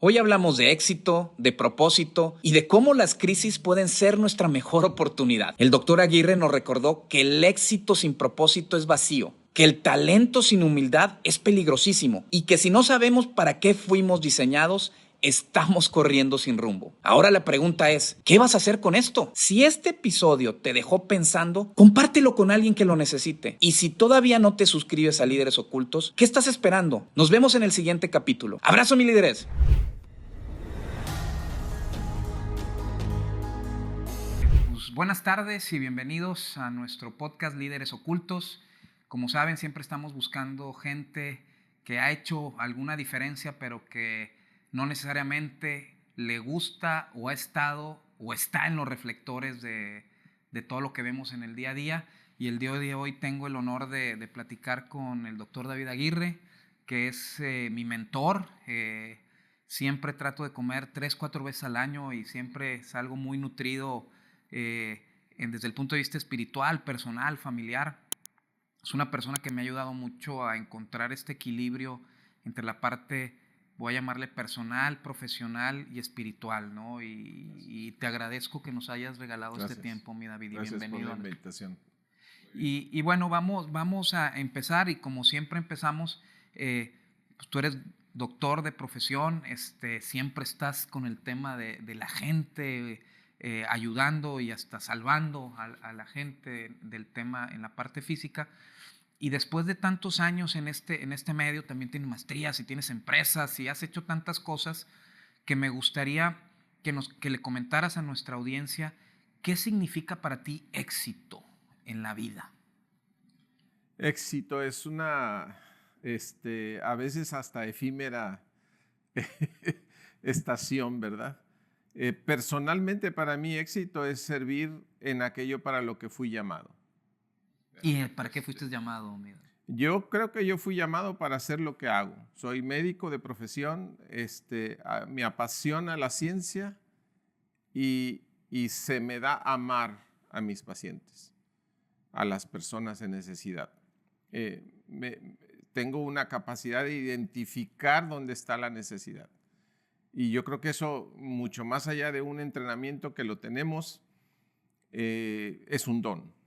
Hoy hablamos de éxito, de propósito y de cómo las crisis pueden ser nuestra mejor oportunidad. El doctor Aguirre nos recordó que el éxito sin propósito es vacío, que el talento sin humildad es peligrosísimo y que si no sabemos para qué fuimos diseñados, estamos corriendo sin rumbo. Ahora la pregunta es, ¿qué vas a hacer con esto? Si este episodio te dejó pensando, compártelo con alguien que lo necesite. Y si todavía no te suscribes a Líderes Ocultos, ¿qué estás esperando? Nos vemos en el siguiente capítulo. Abrazo, mi líderes. Buenas tardes y bienvenidos a nuestro podcast Líderes Ocultos. Como saben, siempre estamos buscando gente que ha hecho alguna diferencia, pero que no necesariamente le gusta o ha estado o está en los reflectores de todo lo que vemos en el día a día. Y el día de hoy tengo el honor de platicar con el doctor David Aguirre, que es mi mentor. Siempre trato de comer 3-4 veces al año y siempre salgo muy nutrido desde el punto de vista espiritual, personal, familiar. Es una persona que me ha ayudado mucho a encontrar este equilibrio entre la parte, voy a llamarle personal, profesional y espiritual, ¿no? Y te agradezco que nos hayas regalado Gracias. Este tiempo, mi David, Gracias y bienvenido. por la invitación. Y bueno, vamos a empezar, y como siempre empezamos, pues tú eres doctor de profesión, siempre estás con el tema de la gente, ayudando y hasta salvando a la gente del tema en la parte física. Y después de tantos años en este medio, también tienes maestrías y tienes empresas y has hecho tantas cosas que me gustaría que le comentaras a nuestra audiencia qué significa para ti éxito en la vida. Éxito es una, a veces hasta efímera estación, ¿verdad? Personalmente para mí éxito es servir en aquello para lo que fui llamado. ¿Y para qué fuiste llamado, amigo? Yo creo que yo fui llamado para hacer lo que hago. Soy médico de profesión, me apasiona la ciencia y se me da amar a mis pacientes, a las personas en necesidad. Tengo una capacidad de identificar dónde está la necesidad. Y yo creo que eso, mucho más allá de un entrenamiento que lo tenemos, es un don.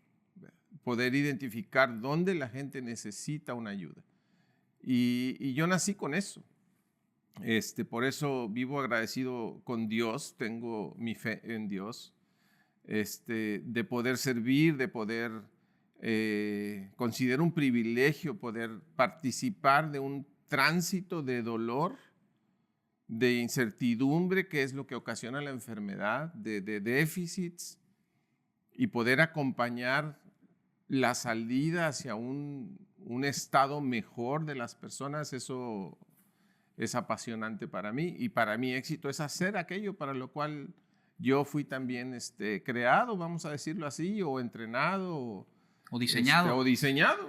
Poder identificar dónde la gente necesita una ayuda. Y yo nací con eso. Por eso vivo agradecido con Dios, tengo mi fe en Dios, de poder servir, de poder, considero un privilegio poder participar de un tránsito de dolor, de incertidumbre, que es lo que ocasiona la enfermedad, de déficits, y poder acompañar la salida hacia un estado mejor de las personas. Eso es apasionante para mí, y para mí éxito es hacer aquello para lo cual yo fui también creado, vamos a decirlo así, o entrenado, o diseñado.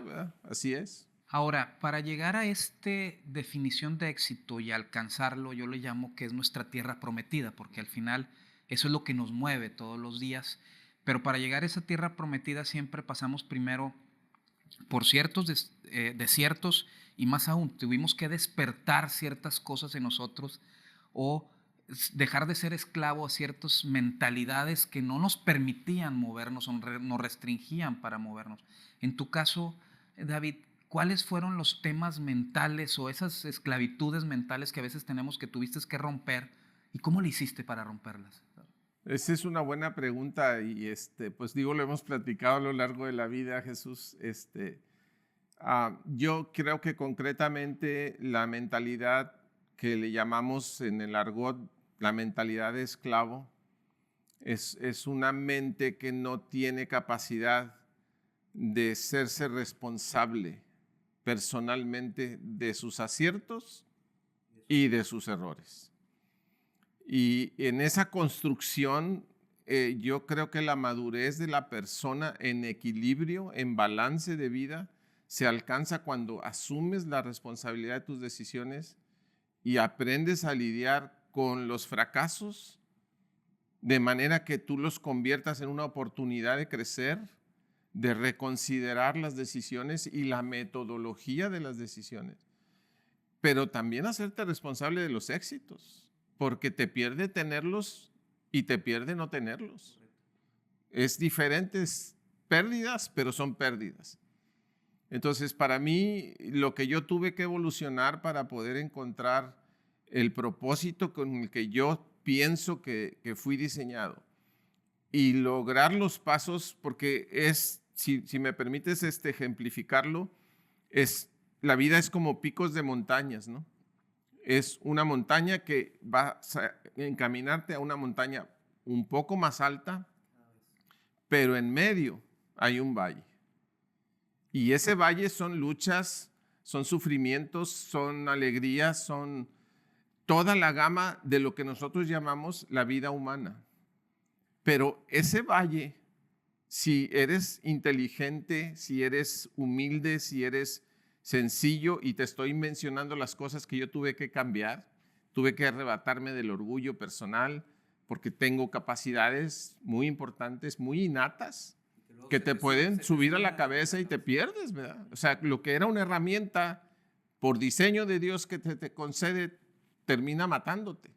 ¿verdad? Así es. Ahora, para llegar a esta definición de éxito y alcanzarlo, yo le llamo que es nuestra tierra prometida, porque al final eso es lo que nos mueve todos los días. Pero para llegar a esa tierra prometida siempre pasamos primero por ciertos desiertos, y más aún, tuvimos que despertar ciertas cosas en nosotros o dejar de ser esclavo a ciertas mentalidades que no nos permitían movernos o nos restringían para movernos. En tu caso, David, ¿cuáles fueron los temas mentales o esas esclavitudes mentales que a veces tenemos que tuviste que romper, y cómo le hiciste para romperlas? Esa es una buena pregunta y pues digo, lo hemos platicado a lo largo de la vida, Jesús. Yo creo que concretamente la mentalidad que le llamamos en el argot la mentalidad de esclavo es una mente que no tiene capacidad de serse responsable personalmente de sus aciertos y de sus errores. Y en esa construcción, yo creo que la madurez de la persona en equilibrio, en balance de vida, se alcanza cuando asumes la responsabilidad de tus decisiones y aprendes a lidiar con los fracasos de manera que tú los conviertas en una oportunidad de crecer, de reconsiderar las decisiones y la metodología de las decisiones, pero también hacerte responsable de los éxitos. porque te pierde tenerlos y te pierde no tenerlos. Es diferentes pérdidas, pero son pérdidas. Entonces, para mí, lo que yo tuve que evolucionar para poder encontrar el propósito con el que yo pienso que fui diseñado y lograr los pasos, porque es, si me permites ejemplificarlo, la vida es como picos de montañas, ¿no? Es una montaña que va a encaminarte a una montaña un poco más alta, pero en medio hay un valle. Y ese valle son luchas, son sufrimientos, son alegrías, son toda la gama de lo que nosotros llamamos la vida humana. Pero ese valle, si eres inteligente, si eres humilde, si eres sencillo, y te estoy mencionando las cosas que yo tuve que cambiar, tuve que arrebatarme del orgullo personal, porque tengo capacidades muy importantes, muy innatas, que te pueden subir a la cabeza y te pierdes, ¿verdad? O sea, lo que era una herramienta por diseño de Dios que te concede, termina matándote.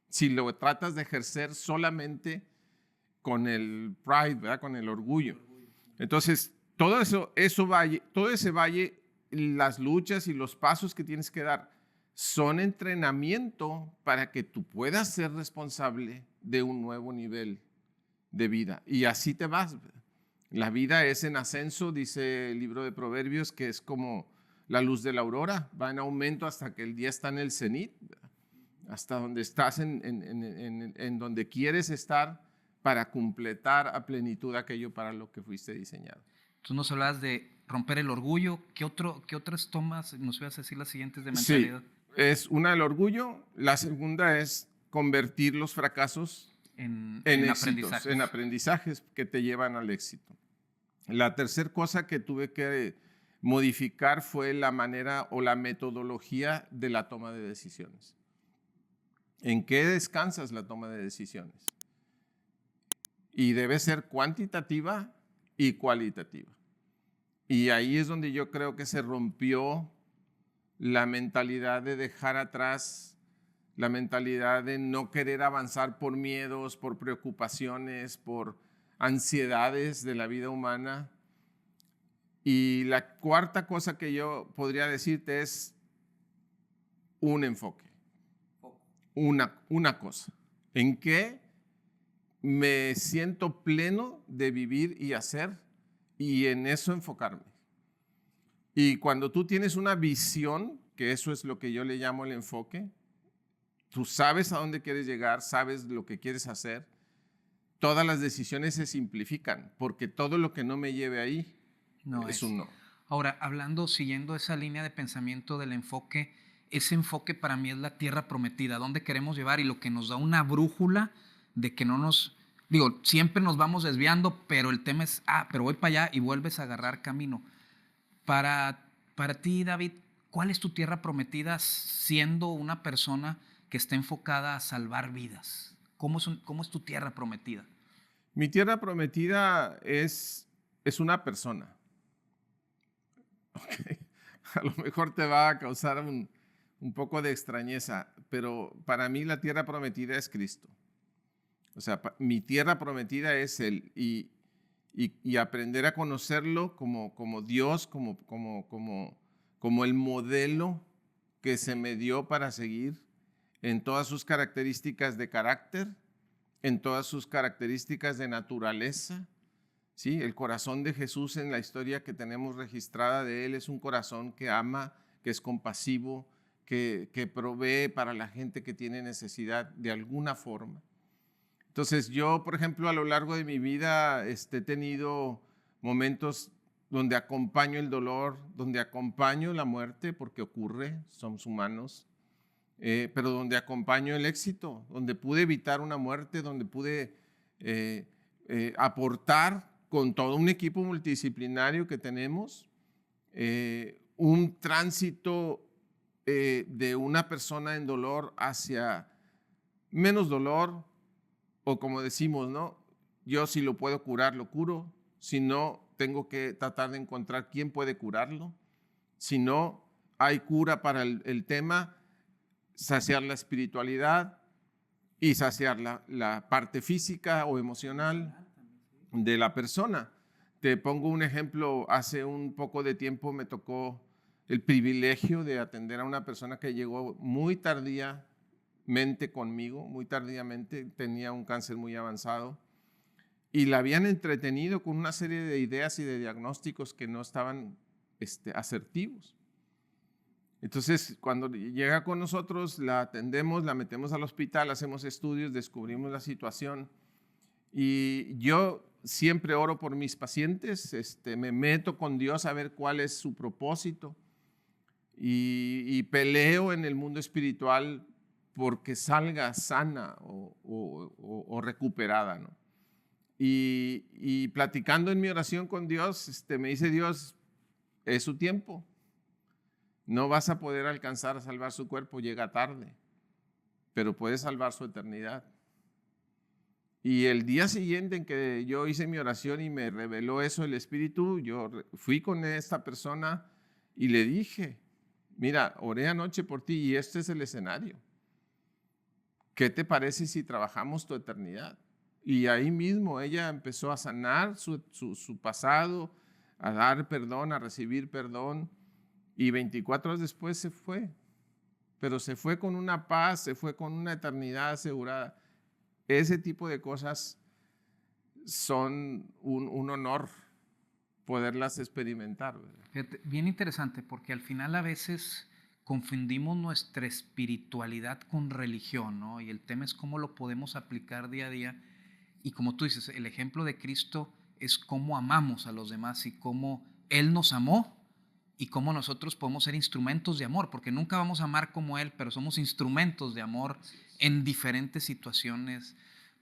Si lo tratas de ejercer solamente con el pride, ¿verdad? Con el orgullo. Entonces, todo ese valle, las luchas y los pasos que tienes que dar son entrenamiento para que tú puedas ser responsable de un nuevo nivel de vida. Y así te vas. La vida es en ascenso, dice el libro de Proverbios, que es como la luz de la aurora, va en aumento hasta que el día está en el cenit, hasta donde estás en donde quieres estar para completar a plenitud aquello para lo que fuiste diseñado. Tú nos hablabas de romper el orgullo. ¿Qué otras tomas nos ibas a decir las siguientes de mentalidad? Sí, es una el orgullo. La segunda es convertir los fracasos en éxitos, en aprendizajes que te llevan al éxito. La tercera cosa que tuve que modificar fue la manera o la metodología de la toma de decisiones. ¿En qué descansas la toma de decisiones? Y debe ser cuantitativa y cualitativa. Y ahí es donde yo creo que se rompió la mentalidad de dejar atrás, la mentalidad de no querer avanzar por miedos, por preocupaciones, por ansiedades de la vida humana. Y la cuarta cosa que yo podría decirte es un enfoque, una cosa. ¿En qué me siento pleno de vivir y hacer? Y en eso enfocarme. Y cuando tú tienes una visión, que eso es lo que yo le llamo el enfoque, tú sabes a dónde quieres llegar, sabes lo que quieres hacer, todas las decisiones se simplifican, porque todo lo que no me lleve ahí es un no. Ahora, siguiendo esa línea de pensamiento del enfoque, ese enfoque para mí es la tierra prometida, dónde queremos llevar, y lo que nos da una brújula de que no nos... siempre nos vamos desviando, pero el tema es, pero voy para allá, y vuelves a agarrar camino. Para ti, David, ¿cuál es tu tierra prometida siendo una persona que está enfocada a salvar vidas? ¿Cómo es tu tierra prometida? Mi tierra prometida es una persona. Okay. A lo mejor te va a causar un poco de extrañeza, pero para mí la tierra prometida es Cristo. O sea, mi tierra prometida es Él, y aprender a conocerlo como Dios, como el modelo que se me dio para seguir en todas sus características de carácter, en todas sus características de naturaleza. ¿Sí? El corazón de Jesús en la historia que tenemos registrada de Él es un corazón que ama, que es compasivo, que provee para la gente que tiene necesidad de alguna forma. Entonces yo, por ejemplo, a lo largo de mi vida he tenido momentos donde acompaño el dolor, donde acompaño la muerte, porque ocurre, somos humanos, pero donde acompaño el éxito, donde pude evitar una muerte, donde pude aportar con todo un equipo multidisciplinario que tenemos, un tránsito de una persona en dolor hacia menos dolor, o como decimos, ¿no? Yo si lo puedo curar, lo curo. Si no, tengo que tratar de encontrar quién puede curarlo. Si no hay cura para el tema, saciar la espiritualidad, y saciar la parte física o emocional de la persona. Te pongo un ejemplo, hace un poco de tiempo me tocó el privilegio de atender a una persona que llegó muy tardíamente conmigo, muy tardíamente, tenía un cáncer muy avanzado y la habían entretenido con una serie de ideas y de diagnósticos que no estaban asertivos. Entonces, cuando llega con nosotros, la atendemos, la metemos al hospital, hacemos estudios, descubrimos la situación. Y yo siempre oro por mis pacientes, me meto con Dios a ver cuál es su propósito y peleo en el mundo espiritual porque salga sana o recuperada, ¿no? Y platicando en mi oración con Dios, me dice Dios, es su tiempo. No vas a poder alcanzar a salvar su cuerpo, llega tarde, pero puedes salvar su eternidad. Y el día siguiente en que yo hice mi oración y me reveló eso el Espíritu, yo fui con esta persona y le dije, mira, oré anoche por ti y este es el escenario. ¿Qué te parece si trabajamos tu eternidad? Y ahí mismo ella empezó a sanar su pasado, a dar perdón, a recibir perdón. Y 24 horas después se fue, pero se fue con una paz, se fue con una eternidad asegurada. Ese tipo de cosas son un honor poderlas experimentar, ¿verdad? Fíjate, bien interesante, porque al final a veces confundimos nuestra espiritualidad con religión, ¿no? Y el tema es cómo lo podemos aplicar día a día. Y como tú dices, el ejemplo de Cristo es cómo amamos a los demás y cómo Él nos amó y cómo nosotros podemos ser instrumentos de amor, porque nunca vamos a amar como Él, pero somos instrumentos de amor en diferentes situaciones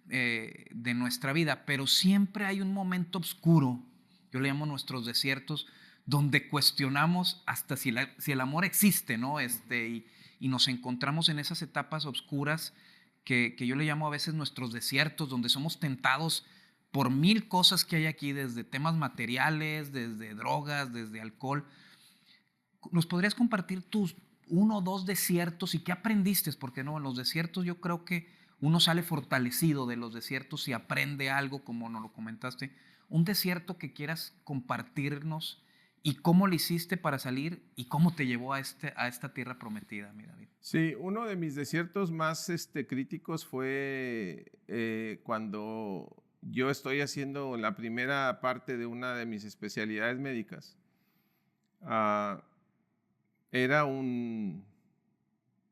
de nuestra vida. Pero siempre hay un momento oscuro, yo le llamo nuestros desiertos, donde cuestionamos hasta si el amor existe, ¿no? Y nos encontramos en esas etapas oscuras que yo le llamo a veces nuestros desiertos, donde somos tentados por mil cosas que hay aquí, desde temas materiales, desde drogas, desde alcohol. ¿Nos podrías compartir tus uno o dos desiertos y qué aprendiste? Porque no, en los desiertos yo creo que uno sale fortalecido de los desiertos y aprende algo, como nos lo comentaste. Un desierto que quieras compartirnos y cómo lo hiciste para salir y cómo te llevó a esta tierra prometida, mi David. Sí, uno de mis desiertos más críticos fue cuando yo estoy haciendo la primera parte de una de mis especialidades médicas. Era un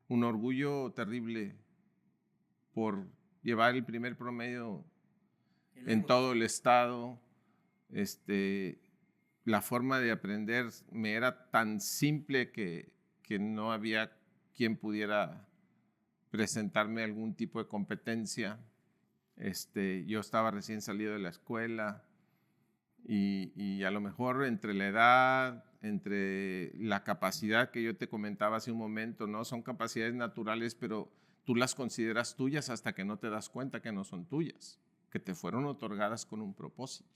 orgullo terrible por llevar el primer promedio en todo el estado. La forma de aprender me era tan simple que no había quien pudiera presentarme algún tipo de competencia. Yo estaba recién salido de la escuela y a lo mejor entre la edad, entre la capacidad que yo te comentaba hace un momento, ¿no? Son capacidades naturales, pero tú las consideras tuyas hasta que no te das cuenta que no son tuyas, que te fueron otorgadas con un propósito.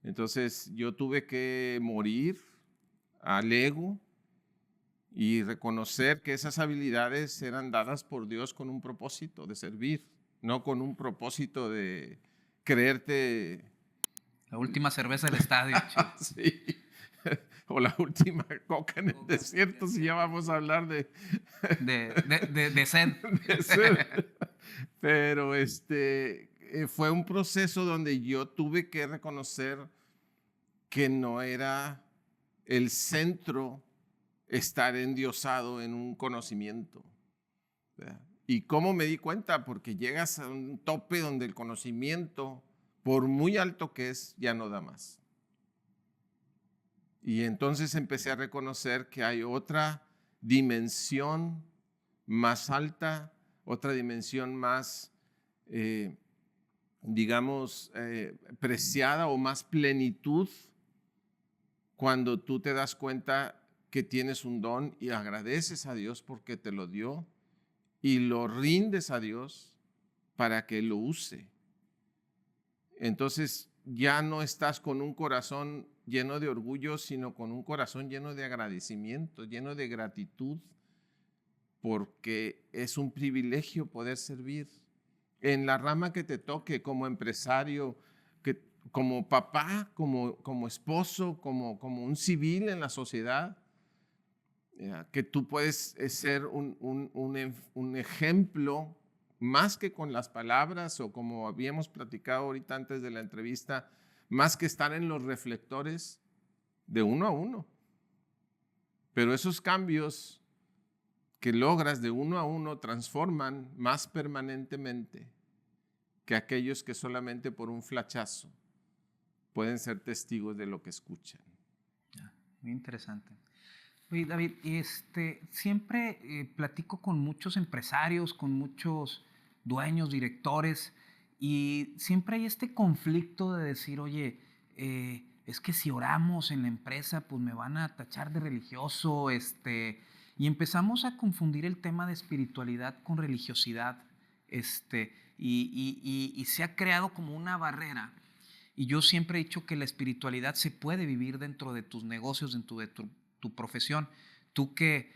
Entonces yo tuve que morir al ego y reconocer que esas habilidades eran dadas por Dios con un propósito de servir, no con un propósito de creerte la última cerveza del estadio. Sí. O la última coca en el desierto, si ya vamos a hablar de sed. De sed. Pero fue un proceso donde yo tuve que reconocer que no era el centro estar endiosado en un conocimiento. ¿Verdad? ¿Y cómo me di cuenta? Porque llegas a un tope donde el conocimiento, por muy alto que es, ya no da más. Y entonces empecé a reconocer que hay otra dimensión más alta, otra dimensión más, preciada o más plenitud cuando tú te das cuenta que tienes un don y agradeces a Dios porque te lo dio y lo rindes a Dios para que lo use. Entonces ya no estás con un corazón lleno de orgullo, sino con un corazón lleno de agradecimiento, lleno de gratitud. porque es un privilegio poder servir en la rama que te toque, como empresario, como papá, como esposo, como un civil en la sociedad, que tú puedes ser un ejemplo más que con las palabras o como habíamos platicado ahorita antes de la entrevista, más que estar en los reflectores de uno a uno. Pero esos cambios que logras de uno a uno transforman más permanentemente que aquellos que solamente por un flachazo pueden ser testigos de lo que escuchan. Muy interesante. Oye, David, siempre platico con muchos empresarios, con muchos dueños, directores, y siempre hay este conflicto de decir, oye, es que si oramos en la empresa, pues me van a tachar de religioso, y empezamos a confundir el tema de espiritualidad con religiosidad, y se ha creado como una barrera. Y yo siempre he dicho que la espiritualidad se puede vivir dentro de tus negocios, dentro de tu profesión. Tú que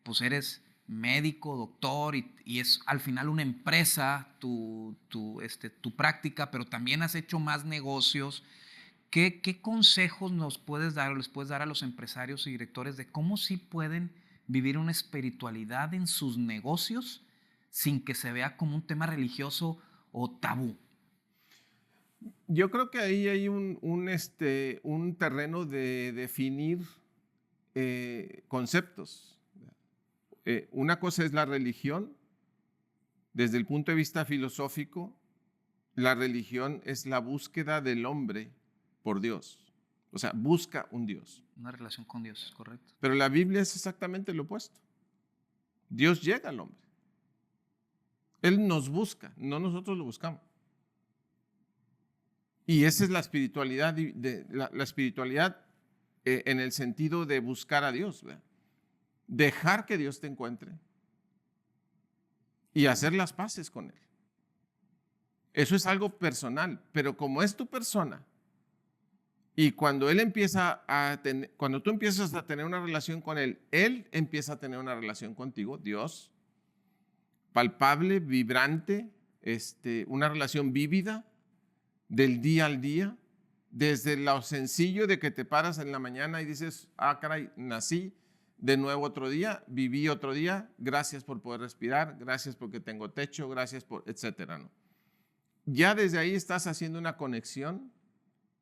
pues eres médico, doctor y es al final una empresa tu práctica, pero también has hecho más negocios. ¿Qué consejos nos puedes dar o les puedes dar a los empresarios y directores de cómo sí pueden vivir una espiritualidad en sus negocios sin que se vea como un tema religioso o tabú? Yo creo que ahí hay un terreno de definir conceptos. Una cosa es la religión. Desde el punto de vista filosófico, la religión es la búsqueda del hombre por Dios. O sea, busca un Dios. Una relación con Dios, correcto. Pero la Biblia es exactamente lo opuesto. Dios llega al hombre. Él nos busca, no nosotros lo buscamos. Y esa es la espiritualidad, la espiritualidad en el sentido de buscar a Dios, ¿verdad? Dejar que Dios te encuentre y hacer las paces con Él. Eso es algo personal, pero como es tu persona y cuando Él empieza cuando tú empiezas a tener una relación con Él, Él empieza a tener una relación contigo, Dios, palpable, vibrante, una relación vívida del día al día, desde lo sencillo de que te paras en la mañana y dices, ah, caray, nací de nuevo otro día, viví otro día, gracias por poder respirar, gracias porque tengo techo, gracias por, etcétera, ¿no? Ya desde ahí estás haciendo una conexión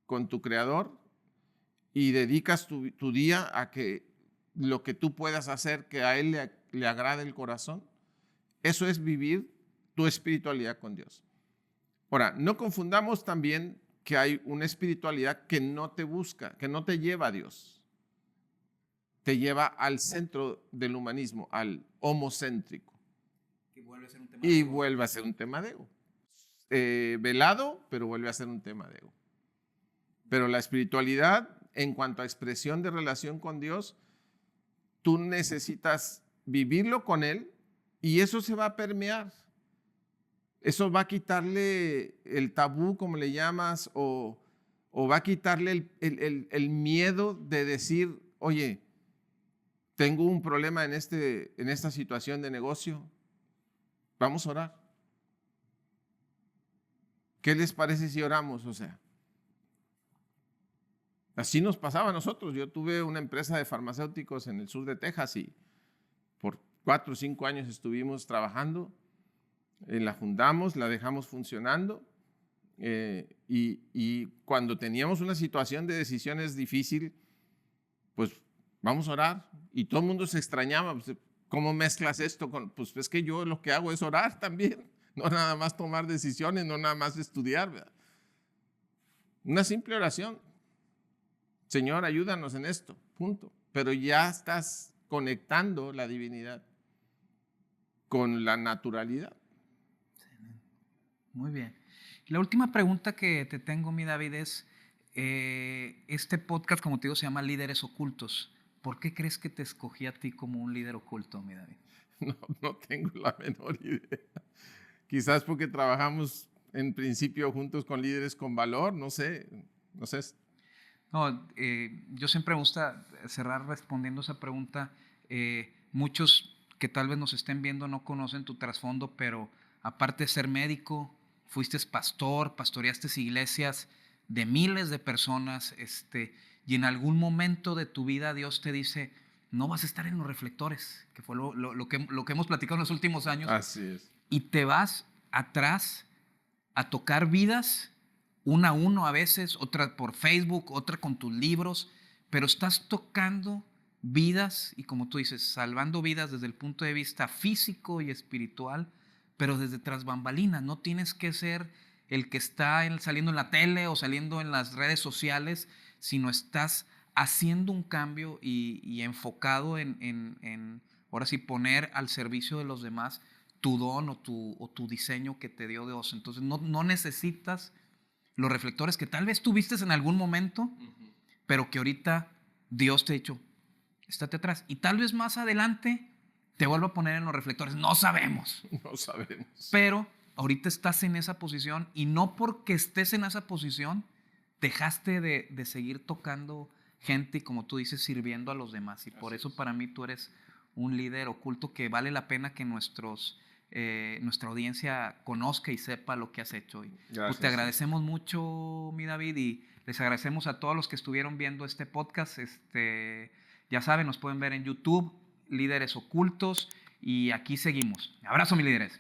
con tu Creador y dedicas tu día a que lo que tú puedas hacer que a Él le agrade el corazón. Eso es vivir tu espiritualidad con Dios. Ahora, no confundamos también que hay una espiritualidad que no te busca, que no te lleva a Dios. Te lleva al centro del humanismo, al homocéntrico. Que vuelve a ser un tema y vuelve a ser un tema de ego. Velado, pero vuelve a ser un tema de ego. Pero la espiritualidad, en cuanto a expresión de relación con Dios, tú necesitas vivirlo con Él y eso se va a permear. Eso va a quitarle el tabú, como le llamas, o va a quitarle el miedo de decir, oye, tengo un problema en esta situación de negocio, vamos a orar. ¿Qué les parece si oramos? O sea, así nos pasaba a nosotros. Yo tuve una empresa de farmacéuticos en el sur de Texas y por 4 o 5 años estuvimos trabajando. La fundamos, la dejamos funcionando y cuando teníamos una situación de decisiones difícil, pues vamos a orar. Y todo el mundo se extrañaba, pues, ¿cómo mezclas esto con? Pues es que yo lo que hago es orar también, no nada más tomar decisiones, no nada más estudiar, ¿verdad? Una simple oración. Señor, ayúdanos en esto, punto. Pero ya estás conectando la divinidad con la naturalidad. Muy bien. La última pregunta que te tengo, mi David, es, este podcast, como te digo, se llama Líderes Ocultos. ¿Por qué crees que te escogí a ti como un líder oculto, mi David? No tengo la menor idea. Quizás porque trabajamos en principio juntos con líderes con valor, no sé. No, yo siempre me gusta cerrar respondiendo esa pregunta. Muchos que tal vez nos estén viendo no conocen tu trasfondo, pero aparte de ser médico, fuiste pastor, pastoreaste iglesias de miles de personas, y en algún momento de tu vida Dios te dice, no vas a estar en los reflectores, que fue lo que hemos platicado en los últimos años. Así es. Y te vas atrás a tocar vidas, una a uno a veces, otra por Facebook, otra con tus libros, pero estás tocando vidas y, como tú dices, salvando vidas desde el punto de vista físico y espiritual, pero desde tras bambalinas. No tienes que ser el que está saliendo en la tele o saliendo en las redes sociales, sino estás haciendo un cambio y enfocado en ahora sí, poner al servicio de los demás tu don o tu diseño que te dio Dios. Entonces no necesitas los reflectores que tal vez tuviste en algún momento, pero que ahorita Dios te ha dicho, estate atrás. Y tal vez más adelante te vuelva a poner en los reflectores. No sabemos. No sabemos. Pero ahorita estás en esa posición y no porque estés en esa posición dejaste de seguir tocando gente y, como tú dices, sirviendo a los demás. Y por eso para mí tú eres un líder oculto que vale la pena que nuestra audiencia conozca y sepa lo que has hecho. Y pues te agradecemos mucho, mi David, y les agradecemos a todos los que estuvieron viendo este podcast. Ya saben, nos pueden ver en YouTube, Líderes Ocultos, y aquí seguimos. Abrazo, mis líderes.